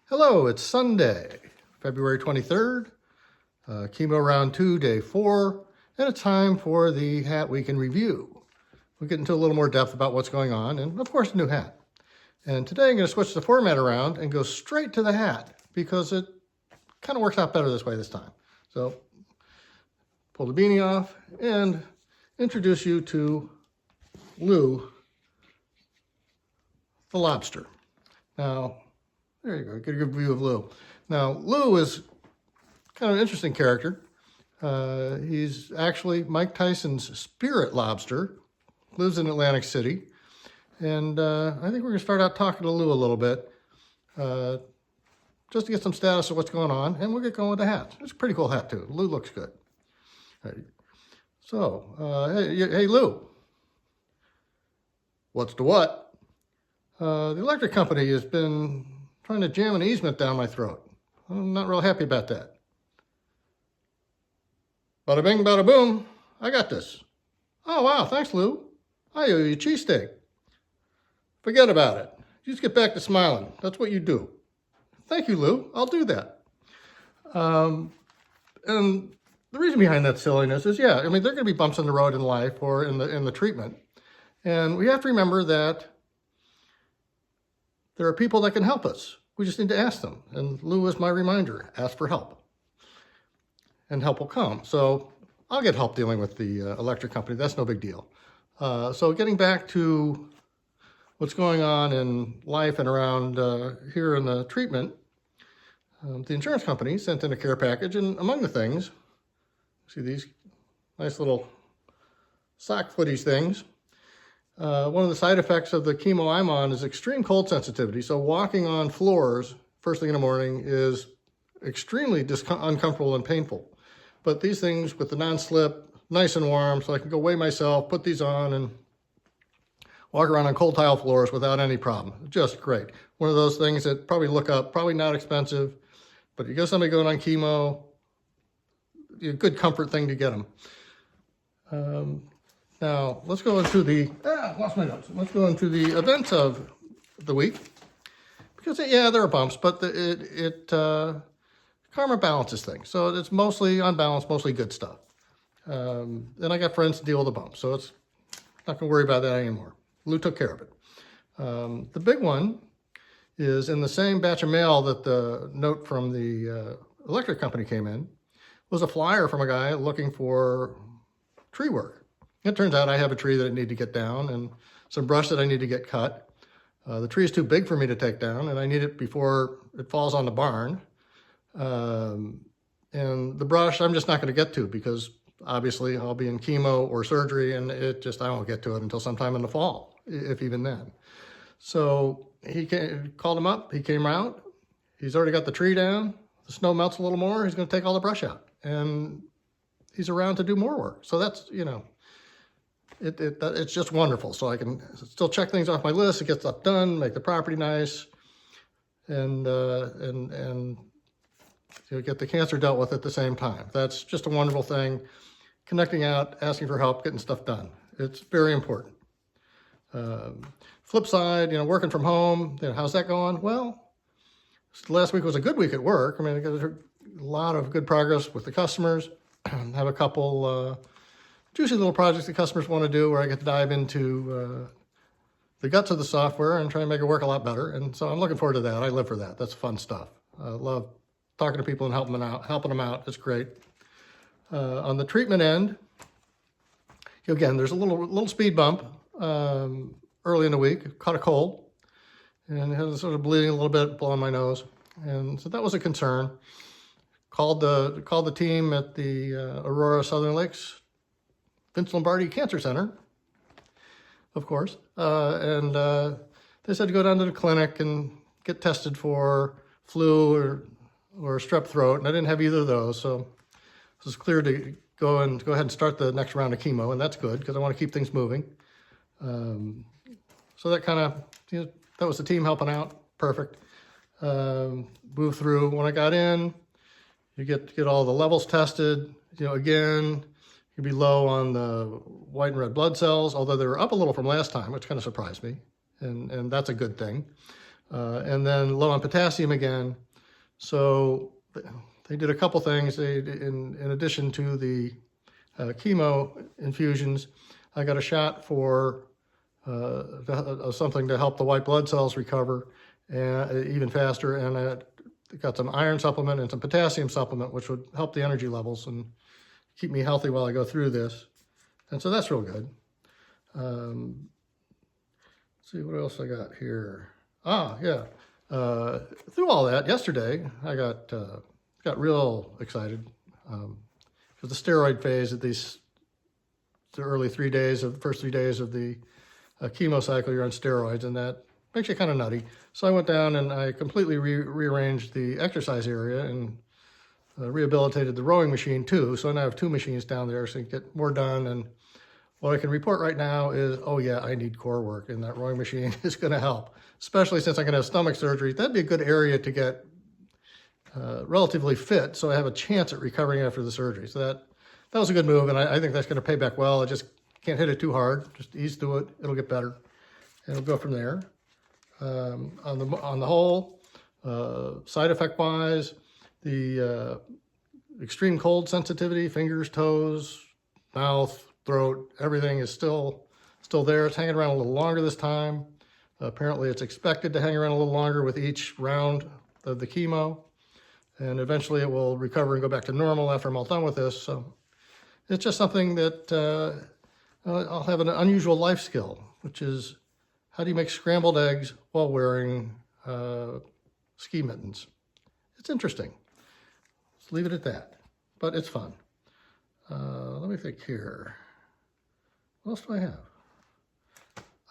Hello, it's Sunday, February 23rd, chemo round 2, day 4, and it's time for the hat week in review. We'll get into a little more depth about what's going on, and of course, a new hat. And today I'm going to switch the format around and go straight to the hat because it kind of works out better this way this time. So, pull the beanie off and introduce you to Lou the lobster. Now, there you go, get a good view of Lou. Now, Lou is kind of an interesting character. He's actually Mike Tyson's spirit lobster, lives in Atlantic City. And I think we're going to start out talking to Lou a little bit, just to get some status of what's going on, and we'll get going with the hat. It's a pretty cool hat, too. Lou looks good. All right. So, hey, Lou. What's the what? The electric company has been trying to jam an easement down my throat. I'm not real happy about that. Bada bing, bada boom. I got this. Oh, wow. Thanks, Lou. I owe you a cheesesteak. Forget about it. You just get back to smiling. That's what you do. Thank you, Lou. I'll do that. And the reason behind that silliness is, yeah, I mean, there are going to be bumps in the road in life or in the treatment. And we have to remember that there are people that can help us. We just need to ask them. And Lou is my reminder. Ask for help. And help will come. So I'll get help dealing with the electric company. That's no big deal. So getting back to what's going on in life and around here in the treatment, the insurance company sent in a care package. And among the things, see these nice little sock footies things. One of the side effects of the chemo I'm on is extreme cold sensitivity. So walking on floors first thing in the morning is extremely uncomfortable and painful. But these things with the non-slip, nice and warm, so I can go weigh myself, put these on, and walk around on cold tile floors without any problem. Just great. One of those things that probably look up, probably not expensive, but you get somebody going on chemo, a good comfort thing to get them. Now, let's go into the, lost my notes. Let's go into the events of the week. Because, yeah, there are bumps, but karma balances things. So it's mostly on balance, mostly good stuff. And I got friends to deal with the bumps, so it's not going to worry about that anymore. Lou took care of it. The big one is in the same batch of mail that the note from the electric company came in, was a flyer from a guy looking for tree work. It turns out I have a tree that I need to get down and some brush that I need to get cut. The tree is too big for me to take down, and I need it before it falls on the barn. And the brush I'm just not going to get to because obviously I'll be in chemo or surgery, and I won't get to it until sometime in the fall, if even then. So called him up. He came out. He's already got the tree down. The snow melts a little more. He's going to take all the brush out, and he's around to do more work. So that's, it's just wonderful. So I can still check things off my list. It gets stuff done, make the property nice, and get the cancer dealt with at the same time. That's just a wonderful thing. Connecting out, asking for help, getting stuff done. It's very important. Flip side, working from home, how's that going? Well, last week was a good week at work. I mean, I got a lot of good progress with the customers. Have a couple juicy little projects that customers want to do where I get to dive into the guts of the software and try and make it work a lot better. And so I'm looking forward to that. I live for that. That's fun stuff. I love talking to people and helping them out. It's great. On the treatment end, again, there's a little speed bump early in the week. Caught a cold and had sort of bleeding a little bit, blowing my nose, and so that was a concern. Called the team at the Aurora Southern Lakes Vince Lombardi Cancer Center, of course, and they said to go down to the clinic and get tested for flu or strep throat, and I didn't have either of those, so it was clear to go ahead and start the next round of chemo, and that's good because I want to keep things moving. So that kind of, that was the team helping out, perfect. Move through. When I got in, you get all the levels tested. Again, you'd be low on the white and red blood cells, although they were up a little from last time, which kind of surprised me, and that's a good thing. and then low on potassium again. So they did a couple things. In addition to the chemo infusions, I got a shot for something to help the white blood cells recover even faster, and I got some iron supplement and some potassium supplement, which would help the energy levels and keep me healthy while I go through this. And so that's real good. Let's see what else I got here. Yeah. Through all that, yesterday I got real excited because the steroid phase at the early 3 days of the first 3 days of the chemo cycle, you're on steroids, and that makes you kind of nutty. So I went down and I completely rearranged the exercise area and rehabilitated the rowing machine too. So now I have 2 machines down there, so you get more done. And what I can report right now is, oh yeah, I need core work, and that rowing machine is going to help, especially since I'm going to have stomach surgery. That'd be a good area to get relatively fit, so I have a chance at recovering after the surgery. So that was a good move, and I think that's going to pay back well. I just can't hit it too hard. Just ease through it. It'll get better, and it'll go from there. On the whole, side effect wise, the extreme cold sensitivity, fingers, toes, mouth, throat, everything is still there. It's hanging around a little longer this time. Apparently it's expected to hang around a little longer with each round of the chemo, and eventually it will recover and go back to normal after I'm all done with this. So it's just something that I'll have an unusual life skill, which is how do you make scrambled eggs while wearing ski mittens? It's interesting. Let's leave it at that, but it's fun. Let me think here. What else do I have?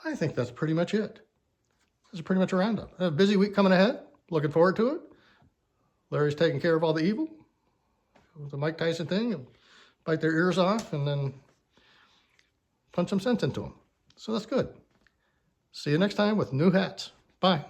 I think that's pretty much it. This is pretty much a roundup. I have a busy week coming ahead. Looking forward to it. Larry's taking care of all the evil. The Mike Tyson thing, and bite their ears off and then punch some sense into them. So that's good. See you next time with new hats. Bye.